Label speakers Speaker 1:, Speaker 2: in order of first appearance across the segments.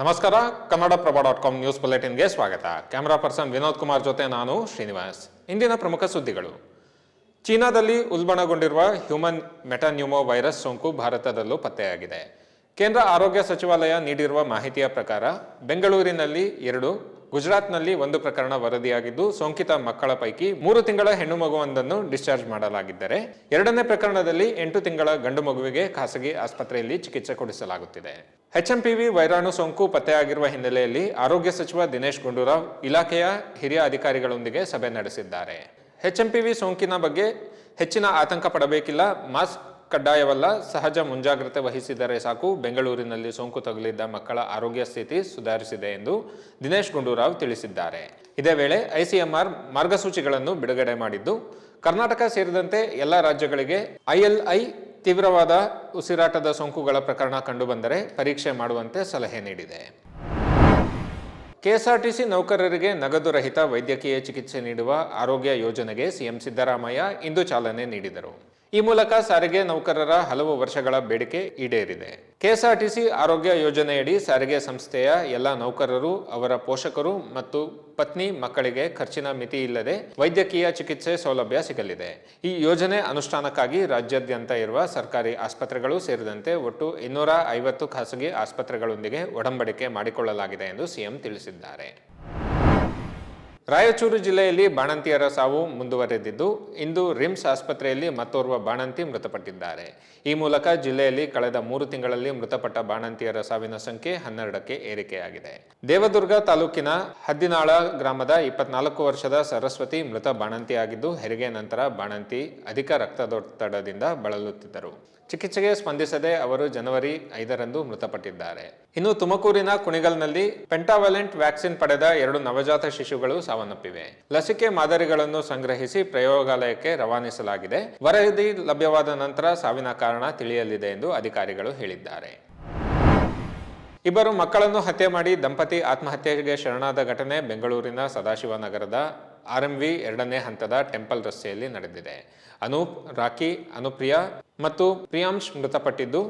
Speaker 1: ನಮಸ್ಕಾರ. ಕನ್ನಡಪ್ರಭ.com ನ್ಯೂಸ್ ಬುಲೆಟಿನ್ಗೆ ಸ್ವಾಗತ. Camera person Vinod Kumar ಜೊತೆ ನಾನು ಶ್ರೀನಿವಾಸ್. ಇಂದಿನ ಪ್ರಮುಖ ಸುದ್ದಿಗಳು. ಚೀನಾದಲ್ಲಿ ಉಲ್ಬಣಗೊಂಡಿರುವ ಹ್ಯೂಮನ್ ಮೆಟಾನ್ಯೂಮೋ ವೈರಸ್ ಸೋಂಕು ಭಾರತದಲ್ಲೂ ಪತ್ತೆಯಾಗಿದೆ. ಕೇಂದ್ರ ಆರೋಗ್ಯ ಸಚಿವಾಲಯ ನೀಡಿರುವ ಮಾಹಿತಿಯ ಪ್ರಕಾರ ಬೆಂಗಳೂರಿನಲ್ಲಿ 2, ಗುಜರಾತ್ನಲ್ಲಿ 1 ಪ್ರಕರಣ ವರದಿಯಾಗಿದ್ದು, ಸೋಂಕಿತ ಮಕ್ಕಳ ಪೈಕಿ 3 ತಿಂಗಳ ಹೆಣ್ಣು ಮಗುವೊಂದನ್ನು ಡಿಸ್ಚಾರ್ಜ್ ಮಾಡಲಾಗಿದ್ದರೆ 2ನೇ ಪ್ರಕರಣದಲ್ಲಿ 8 ತಿಂಗಳ ಗಂಡು ಮಗುವಿಗೆ ಖಾಸಗಿ ಆಸ್ಪತ್ರೆಯಲ್ಲಿ ಚಿಕಿತ್ಸೆ ಕೊಡಿಸಲಾಗುತ್ತಿದೆ. HMPV ವೈರಾಣು ಸೋಂಕು ಪತ್ತೆಯಾಗಿರುವ ಹಿನ್ನೆಲೆಯಲ್ಲಿ ಆರೋಗ್ಯ ಸಚಿವ ದಿನೇಶ್ ಗುಂಡೂರಾವ್ ಇಲಾಖೆಯ ಹಿರಿಯ ಅಧಿಕಾರಿಗಳೊಂದಿಗೆ ಸಭೆ ನಡೆಸಿದ್ದಾರೆ. HMPV ಸೋಂಕಿನ ಬಗ್ಗೆ ಹೆಚ್ಚಿನ ಆತಂಕ ಪಡಬೇಕಿಲ್ಲ, ಮಾಸ್ಕ್ ಕಡ್ಡಾಯವಲ್ಲ, ಸಹಜ ಮುಂಜಾಗ್ರತೆ ವಹಿಸಿದರೆ ಸಾಕು. ಬೆಂಗಳೂರಿನಲ್ಲಿ ಸೋಂಕು ತಗುಲಿದ್ದ ಮಕ್ಕಳ ಆರೋಗ್ಯ ಸ್ಥಿತಿ ಸುಧಾರಿಸಿದೆ ಎಂದು ದಿನೇಶ್ ಗುಂಡೂರಾವ್ ತಿಳಿಸಿದ್ದಾರೆ. ಇದೇ ವೇಳೆ ICMR ಮಾರ್ಗಸೂಚಿಗಳನ್ನು ಬಿಡುಗಡೆ ಮಾಡಿದ್ದು, ಕರ್ನಾಟಕ ಸೇರಿದಂತೆ ಎಲ್ಲ ರಾಜ್ಯಗಳಿಗೆ ILI ತೀವ್ರವಾದ ಉಸಿರಾಟದ ಸೋಂಕುಗಳ ಪ್ರಕರಣ ಕಂಡುಬಂದರೆ ಪರೀಕ್ಷೆ ಮಾಡುವಂತೆ ಸಲಹೆ ನೀಡಿದೆ. KSRTC ನೌಕರರಿಗೆ ನಗದು ರಹಿತ ವೈದ್ಯಕೀಯ ಚಿಕಿತ್ಸೆ ನೀಡುವ ಆರೋಗ್ಯ ಯೋಜನೆಗೆ ಸಿಎಂ ಸಿದ್ದರಾಮಯ್ಯ ಇಂದು ಚಾಲನೆ ನೀಡಿದರು. ಈ ಮೂಲಕ ಸಾರಿಗೆ ನೌಕರರ ಹಲವು ವರ್ಷಗಳ ಬೇಡಿಕೆ ಈಡೇರಿದೆ. KSRTC ಆರೋಗ್ಯ ಯೋಜನೆಯಡಿ ಸಾರಿಗೆ ಸಂಸ್ಥೆಯ ಎಲ್ಲ ನೌಕರರು, ಅವರ ಪೋಷಕರು ಮತ್ತು ಪತ್ನಿ ಮಕ್ಕಳಿಗೆ ಖರ್ಚಿನ ಮಿತಿ ಇಲ್ಲದೆ ವೈದ್ಯಕೀಯ ಚಿಕಿತ್ಸೆ ಸೌಲಭ್ಯ ಸಿಗಲಿದೆ. ಈ ಯೋಜನೆ ಅನುಷ್ಠಾನಕ್ಕಾಗಿ ರಾಜ್ಯಾದ್ಯಂತ ಇರುವ ಸರ್ಕಾರಿ ಆಸ್ಪತ್ರೆಗಳು ಸೇರಿದಂತೆ ಒಟ್ಟು 250 ಖಾಸಗಿ ಆಸ್ಪತ್ರೆಗಳೊಂದಿಗೆ ಒಡಂಬಡಿಕೆ ಮಾಡಿಕೊಳ್ಳಲಾಗಿದೆ ಎಂದು ಸಿಎಂ ತಿಳಿಸಿದ್ದಾರೆ. ರಾಯಚೂರು ಜಿಲ್ಲೆಯಲ್ಲಿ ಬಾಣಂತಿಯರ ಸಾವು ಮುಂದುವರೆದಿದ್ದು, ಇಂದು ರಿಮ್ಸ್ ಆಸ್ಪತ್ರೆಯಲ್ಲಿ ಮತ್ತೋರ್ವ ಬಾಣಂತಿ ಮೃತಪಟ್ಟಿದ್ದಾರೆ. ಈ ಮೂಲಕ ಜಿಲ್ಲೆಯಲ್ಲಿ ಕಳೆದ 3 ತಿಂಗಳಲ್ಲಿ ಮೃತಪಟ್ಟ ಬಾಣಂತಿಯರ ಸಾವಿನ ಸಂಖ್ಯೆ 12ಕ್ಕೆ ಏರಿಕೆಯಾಗಿದೆ. ದೇವದುರ್ಗ ತಾಲೂಕಿನ ಹದ್ದಿನಾಳ ಗ್ರಾಮದ 24 ವರ್ಷದ ಸರಸ್ವತಿ ಮೃತ ಬಾಣಂತಿಯಾಗಿದ್ದು, ಹೆರಿಗೆ ನಂತರ ಬಾಣಂತಿ ಅಧಿಕ ರಕ್ತದೊತ್ತಡದಿಂದ ಬಳಲುತ್ತಿದ್ದರು. ಚಿಕಿತ್ಸೆಗೆ ಸ್ಪಂದಿಸದೆ ಅವರು ಜನವರಿ 5ರಂದು ಮೃತಪಟ್ಟಿದ್ದಾರೆ. ಇನ್ನು ತುಮಕೂರಿನ ಕುಣಿಗಲ್ನಲ್ಲಿ ಪೆಂಟಾವಲೆಂಟ್ ವ್ಯಾಕ್ಸಿನ್ ಪಡೆದ 2 ನವಜಾತ ಶಿಶುಗಳು ಸಾವನ್ನಪ್ಪಿವೆ. ಲಸಿಕೆ ಮಾದರಿಗಳನ್ನು ಸಂಗ್ರಹಿಸಿ ಪ್ರಯೋಗಾಲಯಕ್ಕೆ ರವಾನಿಸಲಾಗಿದೆ. ವರದಿ ಲಭ್ಯವಾದ ನಂತರ ಸಾವಿನ ಕಾರಣ ತಿಳಿಯಲಿದೆ ಎಂದು ಅಧಿಕಾರಿಗಳು ಹೇಳಿದ್ದಾರೆ. ಇಬ್ಬರು ಮಕ್ಕಳನ್ನು ಹತ್ಯೆ ಮಾಡಿ ದಂಪತಿ ಆತ್ಮಹತ್ಯೆಗೆ ಶರಣಾದ ಘಟನೆ ಬೆಂಗಳೂರಿನ ಸದಾಶಿವನಗರದ RMV 2ನೇ ಹಂತದ ಟೆಂಪಲ್ ರಸ್ತೆಯಲ್ಲಿ ನಡೆದಿದೆ. ಅನೂಪ್, ರಾಕಿ, ಅನುಪ್ರಿಯಾ ಮತ್ತು ಪ್ರಿಯಾಂಶ್ ಮೃತಪಟ್ಟಿದ್ದು,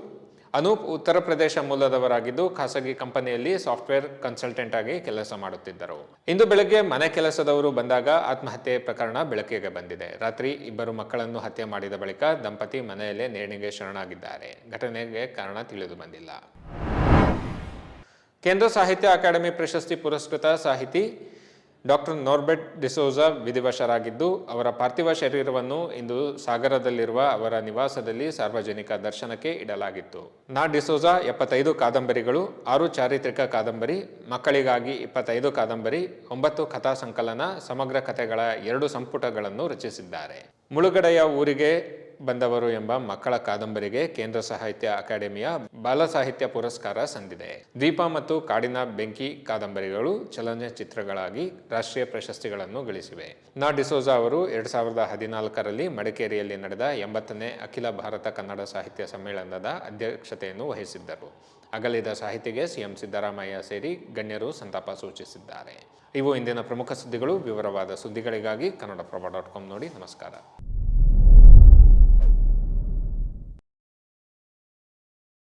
Speaker 1: ಅನೂಪ್ ಉತ್ತರ ಪ್ರದೇಶ ಮೂಲದವರಾಗಿದ್ದು ಖಾಸಗಿ ಕಂಪನಿಯಲ್ಲಿ ಸಾಫ್ಟ್ವೇರ್ ಕನ್ಸಲ್ಟೆಂಟ್ ಆಗಿ ಕೆಲಸ ಮಾಡುತ್ತಿದ್ದರು. ಇಂದು ಬೆಳಗ್ಗೆ ಮನೆ ಕೆಲಸದವರು ಬಂದಾಗ ಆತ್ಮಹತ್ಯೆ ಪ್ರಕರಣ ಬೆಳಕಿಗೆ ಬಂದಿದೆ. ರಾತ್ರಿ ಇಬ್ಬರು ಮಕ್ಕಳನ್ನು ಹತ್ಯೆ ಮಾಡಿದ ಬಳಿಕ ದಂಪತಿ ಮನೆಯಲ್ಲೇ ನೇಣಿಗೆ ಶರಣಾಗಿದ್ದಾರೆ. ಘಟನೆಗೆ ಕಾರಣ ತಿಳಿದು ಬಂದಿಲ್ಲ. ಕೇಂದ್ರ ಸಾಹಿತ್ಯ ಅಕಾಡೆಮಿ ಪ್ರಶಸ್ತಿ ಪುರಸ್ಕೃತ ಸಾಹಿತಿ ಡಾಕ್ಟರ್ ನೋರ್ಬೆಟ್ ಡಿಸೋಜಾ ವಿಧಿವಶರಾಗಿದ್ದು, ಅವರ ಪಾರ್ಥಿವ ಶರೀರವನ್ನು ಇಂದು ಸಾಗರದಲ್ಲಿರುವ ಅವರ ನಿವಾಸದಲ್ಲಿ ಸಾರ್ವಜನಿಕ ದರ್ಶನಕ್ಕೆ ಇಡಲಾಗಿತ್ತು. ಡಿಸೋಜಾ 75 ಕಾದಂಬರಿಗಳು, 6 ಚಾರಿತ್ರಿಕ ಕಾದಂಬರಿ, ಮಕ್ಕಳಿಗಾಗಿ 25 ಕಾದಂಬರಿ, 9 ಕಥಾ ಸಂಕಲನ, ಸಮಗ್ರ ಕಥೆಗಳ 2 ಸಂಪುಟಗಳನ್ನು ರಚಿಸಿದ್ದಾರೆ. ಮುಳುಗಡೆಯ ಊರಿಗೆ ಬಂದವರು ಎಂಬ ಮಕ್ಕಳ ಕಾದಂಬರಿಗೆ ಕೇಂದ್ರ ಸಾಹಿತ್ಯ ಅಕಾಡೆಮಿಯ ಬಾಲ ಸಾಹಿತ್ಯ ಪುರಸ್ಕಾರ ಸಂದಿದೆ. ದ್ವೀಪ ಮತ್ತು ಕಾಡಿನ ಬೆಂಕಿ ಕಾದಂಬರಿಗಳು ಚಲನಚಿತ್ರಗಳಾಗಿ ರಾಷ್ಟ್ರೀಯ ಪ್ರಶಸ್ತಿಗಳನ್ನು ಗಳಿಸಿವೆ. ಡಿಸೋಜಾ ಅವರು 2014ರಲ್ಲಿ ಮಡಿಕೇರಿಯಲ್ಲಿ ನಡೆದ 80ನೇ ಅಖಿಲ ಭಾರತ ಕನ್ನಡ ಸಾಹಿತ್ಯ ಸಮ್ಮೇಳನದ ಅಧ್ಯಕ್ಷತೆಯನ್ನು ವಹಿಸಿದ್ದರು. ಅಗಲಿದ ಸಾಹಿತಿಗೆ ಸಿಎಂ ಸಿದ್ದರಾಮಯ್ಯ ಸೇರಿ ಗಣ್ಯರು ಸಂತಾಪ ಸೂಚಿಸಿದ್ದಾರೆ. ಇವು ಇಂದಿನ ಪ್ರಮುಖ ಸುದ್ದಿಗಳು. ವಿವರವಾದ ಸುದ್ದಿಗಳಿಗಾಗಿ ಕನ್ನಡಪ್ರಭ.com ನೋಡಿ. ನಮಸ್ಕಾರ.